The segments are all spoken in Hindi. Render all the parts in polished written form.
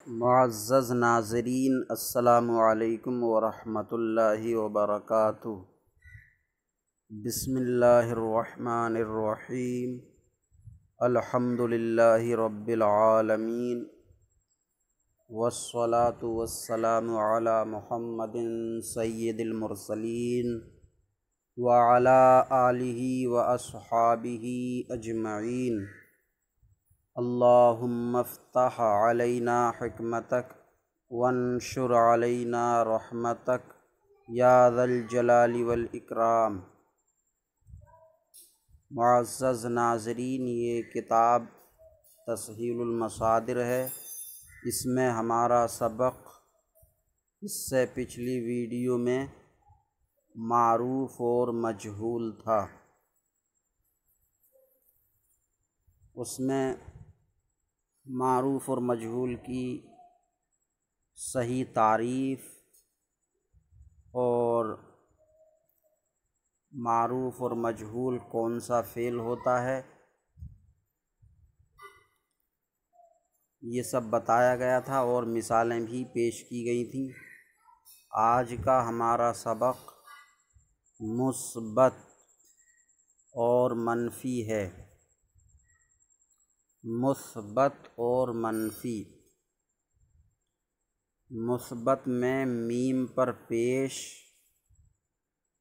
मुअज़्ज़ज़ नाज़रीन, अस्सलामु अलैकुम वरहमतुल्लाहि वबरकातुहू। बिस्मिल्लाहिर्रहमानिर्रहीम। अल्हम्दुलिल्लाहि रब्बिल आलमीन, वस्सलातु वस्सलामु अला मुहम्मदिन सय्यिदिल मुरसलीन व अला आलिहि व अस्हाबिहि अजमईन। अल्लाहुम्मा फ़्तह अलैना हिकमतक वंशुर अलैना रहमतक या ज़ल जलाली वल इकराम। मुअज़्ज़ज़ नाज़रीन, ये किताब तस्हीलुल मसादिर है। इसमें हमारा सबक इससे पिछली वीडियो में मारूफ़ और मजहूल था। उसमें मारूफ़ और मजहूल की सही तारीफ़ और मारूफ़ और मजहूल कौन सा फ़ेल होता है, ये सब बताया गया था और मिसालें भी पेश की गई थीं। आज का हमारा सबक मुस्बत और मनफ़ी है। मुस्बत और मनफ़ी। मुस्बत में मीम पर पेश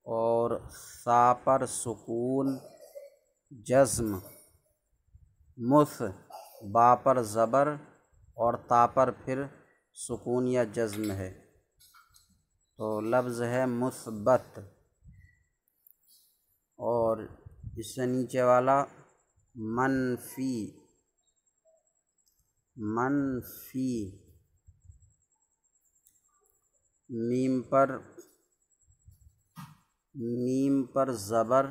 और सा पर सुकून जज़्म, मुस बा पर ज़बर और ता पर फिर सुकून या जज़्म है, तो लफ्ज़ है मुस्बत। और इससे नीचे वाला मनफ़ी। मनफ़ी मीम पर ज़बर,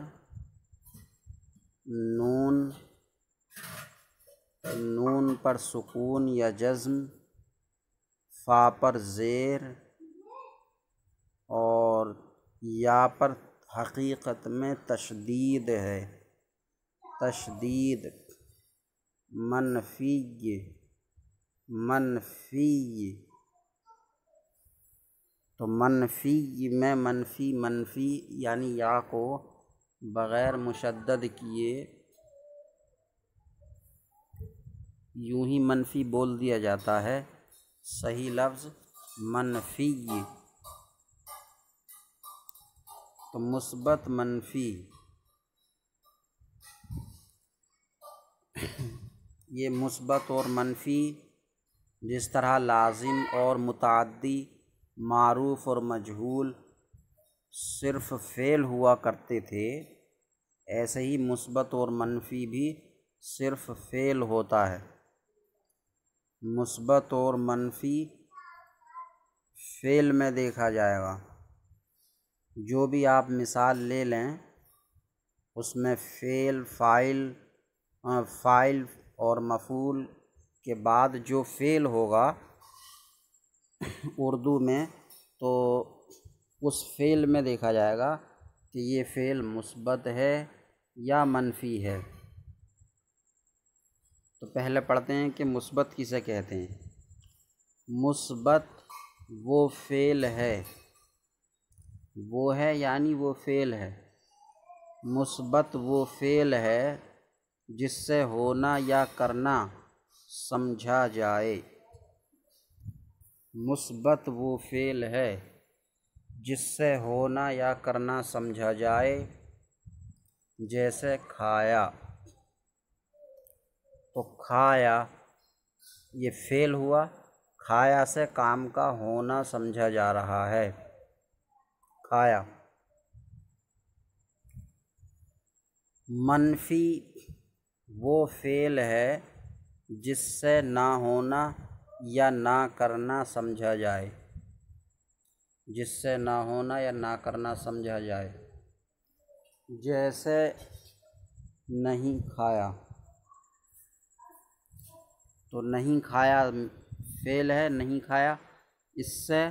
नून पर सुकून या जज़्म, फ़ा पर ज़ेर और या पर हकीकत में तशदीद है। तशदीद। मनफ़ी। तो मनफ़ी में मनफ़ी यानी या को बग़ैर मुशद्दद किए यूं ही मनफ़ी बोल दिया जाता है। सही लफ्ज़ मनफ़ी। तो मुस्बत मनफ़ी, ये मुस्बत और मनफ़ी जिस तरह लाज़िम और मुतअद्दी, मारूफ़ और मजहूल सिर्फ़ फ़ेल हुआ करते थे, ऐसे ही मुस्बत और मनफ़ी भी सिर्फ़ फ़ेल होता है। मुस्बत और मनफ़ी फ़ेल में देखा जाएगा। जो भी आप मिसाल ले लें उसमें फ़ेल, फ़ाइल और मफ़ूल के बाद जो फ़ेल होगा उर्दू में, तो उस फ़ेल में देखा जाएगा कि ये फ़ेल मुस्बत है या मनफ़ी है। तो पहले पढ़ते हैं कि मुस्बत किसे कहते हैं। मुस्बत वो फ़ेल है, वो है यानी वो फ़ेल है। मुस्बत वो फ़ेल है जिससे होना या करना समझा जाए। मुस्बत वो फ़ेल है जिससे होना या करना समझा जाए। जैसे खाया, तो खाया ये फ़ेल हुआ, खाया से काम का होना समझा जा रहा है। खाया। मनफ़ी वो फ़ेल है जिससे ना होना या ना करना समझा जाए। जिससे ना होना या ना करना समझा जाए। जैसे नहीं खाया, तो नहीं खाया फ़ेल है, नहीं खाया, इससे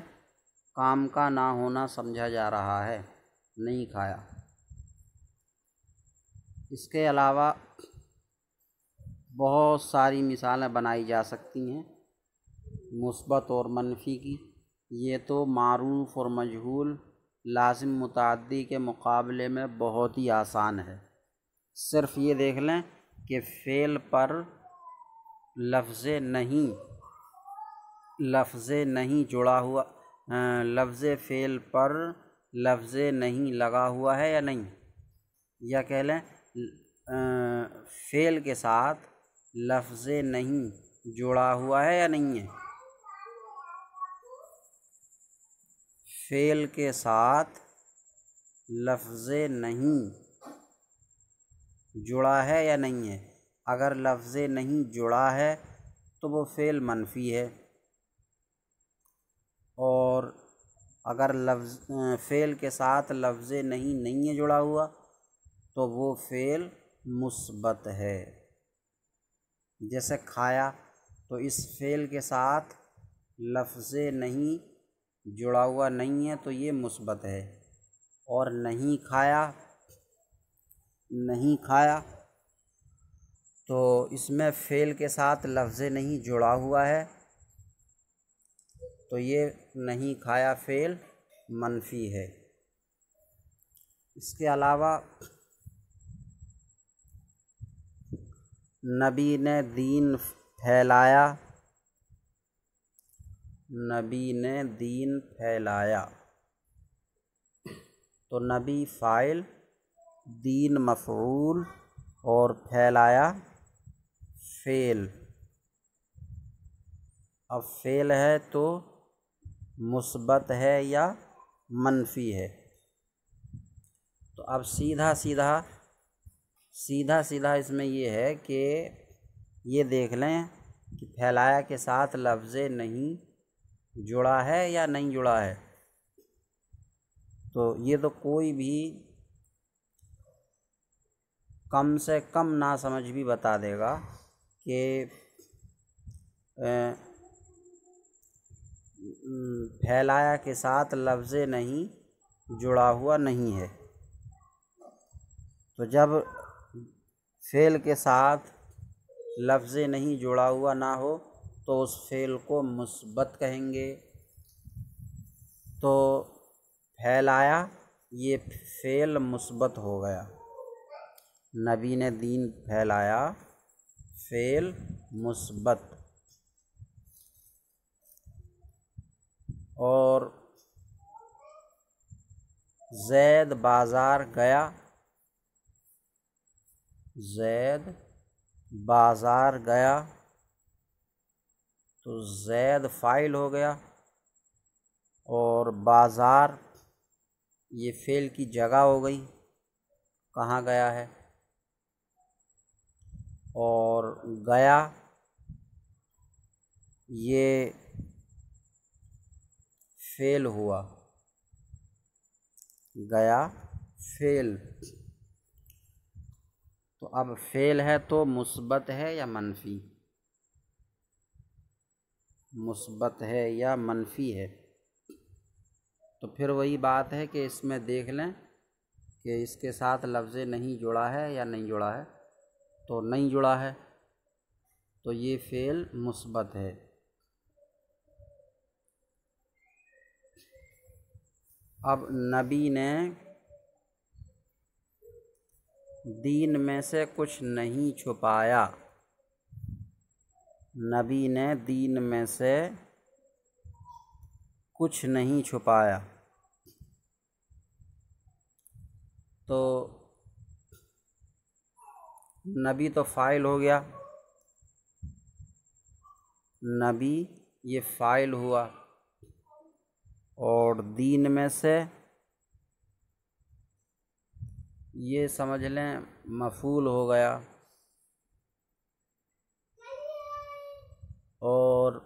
काम का ना होना समझा जा रहा है, नहीं खाया। इसके अलावा बहुत सारी मिसालें बनाई जा सकती हैं। मुस्बत और मनफ़ी की। ये तो मारूफ़ और मजहूल लाज़िम मुतअद्दी के मुकाबले में बहुत ही आसान है। सिर्फ ये देख लें कि फ़ेल पर लफ्ज़ नहीं जुड़ा हुआ, लफ्ज़ फ़ेल पर लफ्ज़ नहीं लगा हुआ है या नहीं, या कह लें फ़ेल के साथ लफ्ज़ नहीं जुड़ा हुआ है या नहीं है। फ़ेल के साथ लफ्ज़ नहीं जुड़ा है या नहीं है। अगर लफ्ज़ नहीं जुड़ा है तो वो फ़ेल मनफ़ी है, और अगर फ़ेल के साथ लफ्ज़ नहीं है जुड़ा हुआ तो वो फ़ेल मुस्बत है। जैसे खाया, तो इस फ़ेल के साथ लफ्ज़ नहीं जुड़ा हुआ नहीं है तो ये मुस्बत है। और नहीं खाया तो इसमें फ़ेल के साथ लफ्ज़ नहीं जुड़ा हुआ है तो ये नहीं खाया फ़ेल मनफ़ी है। इसके अलावा नबी ने दीन फैलाया, तो नबी फ़ाइल, दीन मफ़ऊल और फैलाया फ़ेल। अब फ़ेल है तो मुस्बत है या मनफ़ी है। तो अब सीधा सीधा इसमें ये है कि ये देख लें कि फैलाया के साथ लफ्ज़ नहीं जुड़ा है या नहीं जुड़ा है। तो ये तो कोई भी कम से कम ना समझ भी बता देगा कि फैलाया के साथ लफ्ज़ नहीं जुड़ा हुआ नहीं है। तो जब फ़ेल के साथ लफ्ज़ नहीं जुड़ा हुआ ना हो तो उस फ़ेल को मुस्बत कहेंगे। तो फैलाया ये फ़ेल मुस्बत हो गया। नबी ने दीन फैलाया फ़ेल मुस्बत। और ज़ैद बाज़ार गया, तो ज़ैद फ़ाइल हो गया और बाज़ार ये फ़ेल की जगह हो गई, कहाँ गया है। और गया ये फ़ेल हुआ, गया फ़ेल। तो अब फ़ेल है तो मुस्बत है या मनफ़ी, है। तो फिर वही बात है कि इसमें देख लें कि इसके साथ लफ्ज़ नहीं जुड़ा है या नहीं जुड़ा है। तो नहीं जुड़ा है तो ये फ़ेल मुस्बत है। अब नबी ने दीन में से कुछ नहीं छुपाया, नबी ने दीन में से कुछ नहीं छुपाया। तो नबी तो फ़ाइल हो गया, नबी ये फ़ाइल हुआ, और दीन में से ये समझ लें मफ़ूल हो गया। और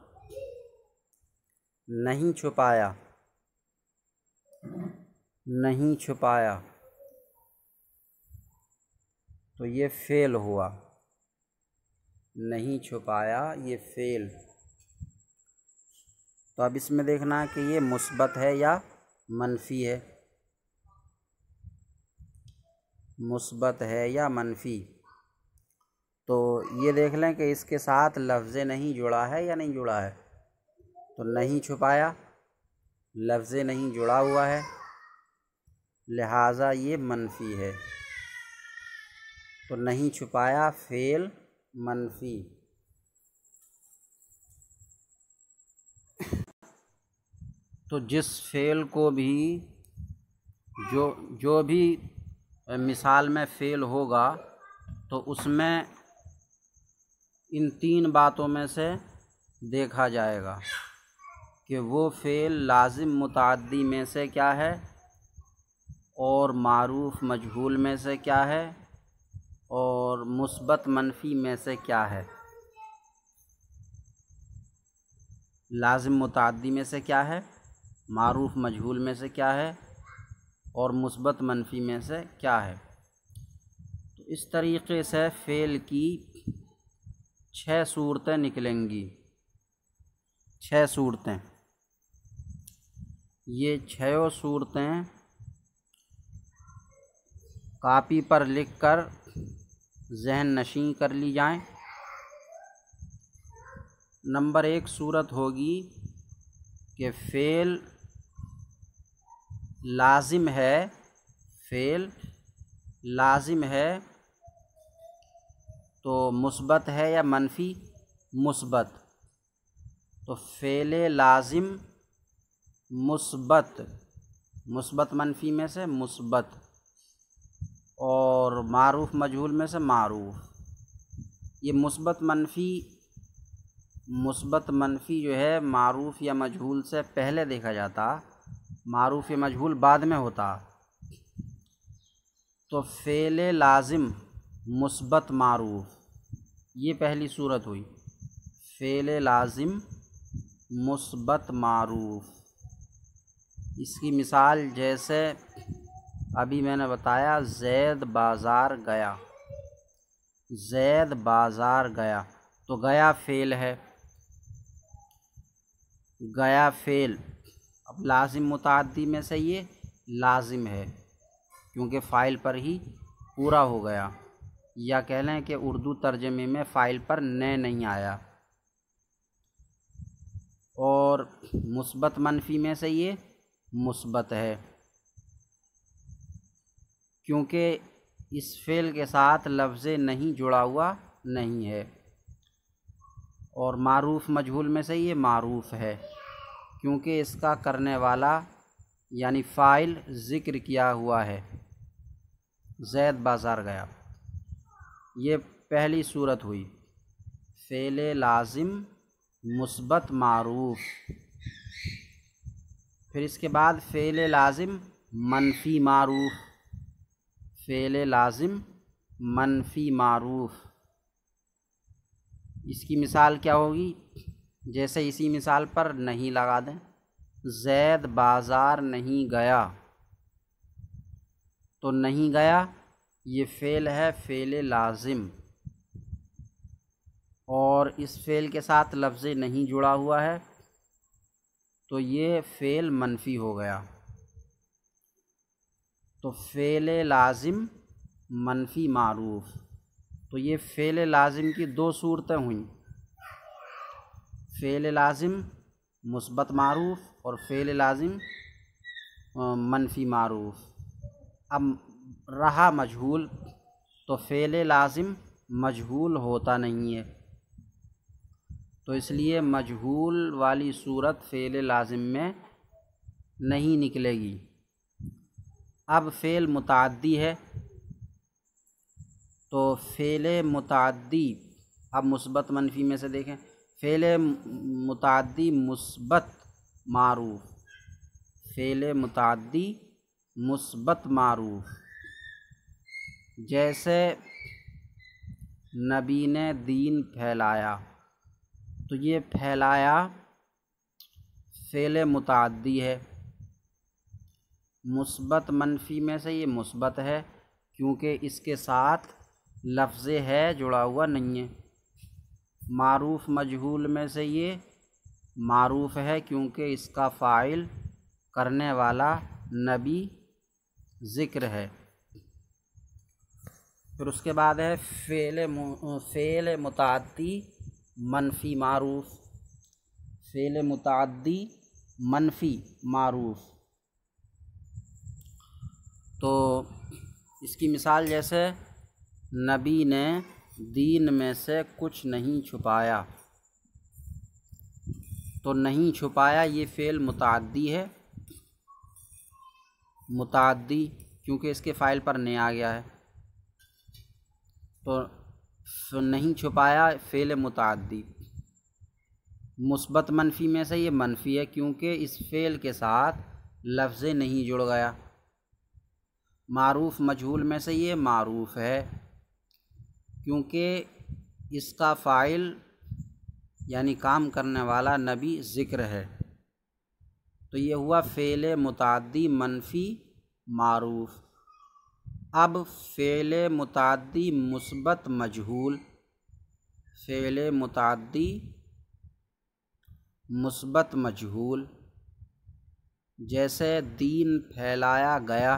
नहीं छुपाया तो ये फ़ेल हुआ, नहीं छुपाया ये फ़ेल। तो अब इसमें देखना है कि ये मुस्बत है या मनफ़ी है, तो ये देख लें कि इसके साथ लफ्ज़ नहीं जुड़ा है या नहीं जुड़ा है। तो नहीं छुपाया, लफ्ज़ नहीं जुड़ा हुआ है, लिहाजा ये मनफ़ी है। तो नहीं छुपाया फ़ेल मनफ़ी। तो जिस फ़ेल को भी जो भी मिसाल में फ़ेल होगा तो उसमें इन 3 बातों में से देखा जाएगा कि वो फ़ेल लाज़िम मुतअद्दी में से क्या है और मारूफ़ मजहूल में से क्या है और मुस्बत मनफ़ी में से क्या है। लाज़िम मुतअद्दी में से क्या है, मारूफ़ मजहूल में से क्या है और मुस्बत मनफ़ी में से क्या है। तो इस तरीक़े से फ़ेल की 6 सूरतें निकलेंगी। 6 सूरतें, ये 6 सूरतें कापी पर लिखकर ज़हन नशीं कर ली जाएं। नंबर 1 सूरत होगी कि फ़ेल लाज़िम है, फ़ेल लाज़िम है तो मुस्बत है या मनफ़ी, मुस्बत। तो फ़ेल लाज़िम मुस्बत, मुस्बत मनफ़ी में से मुस्बत और मारूफ़ मजहूल में से मारूफ़। ये मुस्बत मनफ़ी जो है मारूफ़ या मजहूल से पहले देखा जाता, मारूफ़ या मजहूल बाद में होता। तो फ़ेल लाज़िम मुस्बत मारूफ़, ये पहली सूरत हुई। फ़ेल लाज़िम मुस्बत मारूफ़, इसकी मिसाल जैसे अभी मैंने बताया, ज़ैद बाज़ार गया, ज़ैद बाज़ार गया। तो गया फ़ेल है, गया फ़ेल। अब लाज़िम मुतअद्दी में से ये लाज़िम है क्योंकि फ़ाइल पर ही पूरा हो गया, या कह लें कि उर्दू तर्जमे में फ़ाइल पर न नहीं आया। और मुस्बत मनफ़ी में से ये मुस्बत है क्योंकि इस फ़ेल के साथ लफ्ज़ नहीं जुड़ा हुआ नहीं है। और मारूफ़ मजहूल में से ये मारूफ़ है क्योंकि इसका करने वाला यानी फ़ाइल ज़िक्र किया हुआ है, ज़ैद बाज़ार गया। ये पहली सूरत हुई, फ़ेल लाज़िम मुस्बत मारूफ़। फिर इसके बाद फ़ेल लाज़िम मनफ़ी मारूफ़, फ़ेल लाज़िम मनफ़ी मारूफ़। इसकी मिसाल क्या होगी, जैसे इसी मिसाल पर नहीं लगा दें, ज़ैद बाज़ार नहीं गया। तो नहीं गया ये फ़ेल है, फ़ेल लाज़िम, और इस फ़ेल के साथ लफ्ज़ नहीं जुड़ा हुआ है तो ये फ़ेल मनफ़ी हो गया। तो फ़ेल लाज़िम मनफ़ी मारूफ़। तो ये फ़ेल लाज़िम की 2 सूरतें हुईं, फ़ेल लाज़िम मुस्बत मारूफ़ और फ़ेल लाज़िम मनफ़ी मारूफ़। अब रहा मजहूल, तो फ़ेल लाज़िम मजहूल होता नहीं है, तो इसलिए मजहूल वाली सूरत फ़ेल लाज़िम में नहीं निकलेगी। अब फ़ेल मुतअद्दी है, तो फ़ेल मुतअद्दी, अब मुस्बत मनफ़ी में से देखें, फ़ेल मुतअद्दी मुस्बत मारूफ़, फ़ेल मुतअद्दी मुस्बत मारूफ़। जैसे नबी ने दीन फैलाया, तो ये फैलाया फ़ेल मुतअद्दी है, मुस्बत मनफ़ी में से ये मुस्बत है क्योंकि इसके साथ लफ्ज़ है जुड़ा हुआ नहीं है। मारूफ़ मजहूल में से ये मारूफ़ है क्योंकि इसका फ़ाइल करने वाला नबी ज़िक्र है। फिर उसके बाद है फ़ेल मुतअद्दी मनफ़ी मारूफ़, फ़ेल मुतअद्दी मनफ़ी मारूफ़। तो इसकी मिसाल जैसे नबी ने दीन में से कुछ नहीं छुपाया, तो नहीं छुपाया ये फ़ेल मुतअद्दी है, मुतअद्दी क्योंकि इसके फ़ाइल पर ने आ गया है। तो नहीं छुपाया फ़ेल मुतअद्दी। मुस्बत मनफ़ी में से ये मनफ़ी है क्योंकि इस फ़ेल के साथ लफ्ज़ नहीं जुड़ गया। मारूफ़ मजहूल में से ये मारूफ़ है क्योंकि इसका फ़ाइल यानी काम करने वाला नबी ज़िक्र है। तो ये हुआ फ़ेल मुतअद्दी मनफ़ी मारूफ़। अब फ़ेल मुतअद्दी मुस्बत मजहूल, फ़ेल मुतअद्दी मुस्बत मजहूल जैसे दीन फैलाया गया,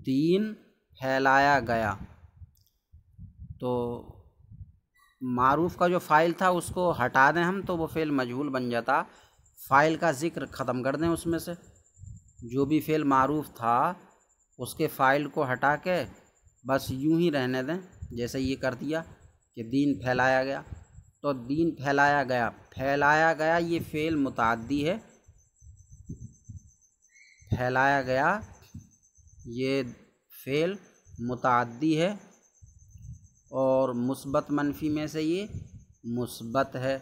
दीन फैलाया गया। तो मारूफ़ का जो फ़ाइल था उसको हटा दें हम तो वो फ़ेल मजहूल बन जाता। फ़ाइल का ज़िक्र ख़त्म कर दें, उसमें से जो भी फ़ेल मारूफ़ था उसके फ़ाइल को हटा के बस यूं ही रहने दें जैसे ये कर दिया कि दीन फैलाया गया। तो दीन फैलाया गया, फैलाया गया ये फ़ेल मुतअद्दी है, फैलाया गया ये फ़ेल मुतअद्दी है और मुस्बत मनफ़ी में से ये मुस्बत है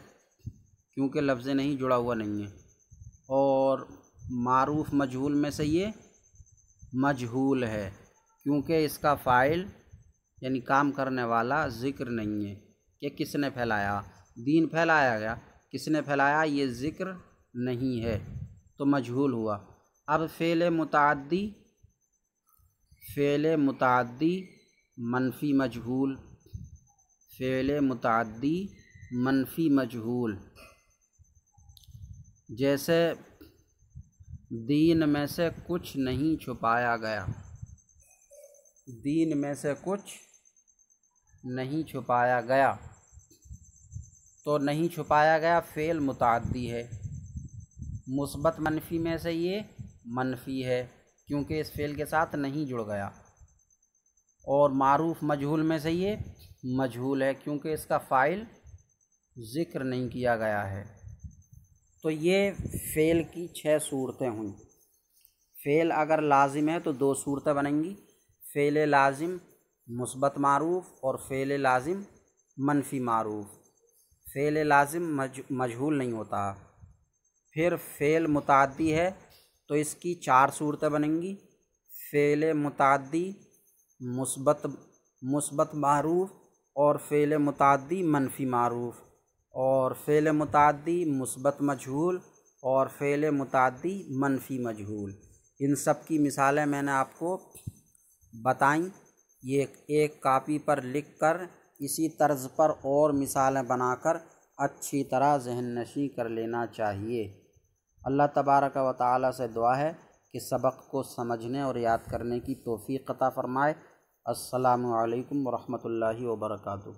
क्योंकि लफ्ज़ नहीं जुड़ा हुआ नहीं है। और मारूफ़ मजहूल में से ये मजहूल है क्योंकि इसका फ़ाइल यानी काम करने वाला ज़िक्र नहीं है कि किसने फैलाया। दीन फैलाया गया, किसने फैलाया ये ज़िक्र नहीं है तो मजहूल हुआ। अब फ़ेल मुतअद्दी, फ़ेल मुतअद्दी मनफ़ी मजहूल, फ़ेल मुतअद्दी मनफ़ी मजहूल जैसे दीन में से कुछ नहीं छुपाया गया, दीन में से कुछ नहीं छुपाया गया। तो नहीं छुपाया गया फ़ेल मुतअद्दी है, मुस्बत मनफ़ी में से ये मनफ़ी है क्योंकि इस फ़ेल के साथ नहीं जुड़ गया। और मारूफ़ मजहूल में से ये मजहूल है क्योंकि इसका फ़ाइल ज़िक्र नहीं किया गया है। तो ये फ़ेल की 6 सूरतें हुई। फ़ेल अगर लाजिम है तो 2 सूरतें बनेंगी, फ़ेल लाजिम मुस्बत मारूफ़ और फ़ेल लाजिम मनफ़ी मारूफ़। फ़ेल लाजिम मजहूल नहीं होता। फिर फ़ेल मुतअद्दी है तो इसकी 4 सूरतें बनेंगी, फ़ेल मुतअद्दी मुस्बत मारूफ़ और फ़ेल मुतअद्दी मनफ़ी मारूफ़ और फ़ेल मुतअद्दी मुस्बत मजहूल और फ़ेल मुतअद्दी मनफ़ी मजहूल। इन सब की मिसालें मैंने आपको बताईं। ये एक कापी पर लिख कर इसी तर्ज़ पर और मिसालें बनाकर अच्छी तरह ज़हन नशी कर लेना चाहिए। अल्लाह तबारक व तआला से दुआ है कि सबक को समझने और याद करने की तौफ़ीक़ अता फ़रमाए। अस्सलामु अलैकुम व रहमतुल्लाहि व बरकातुहू।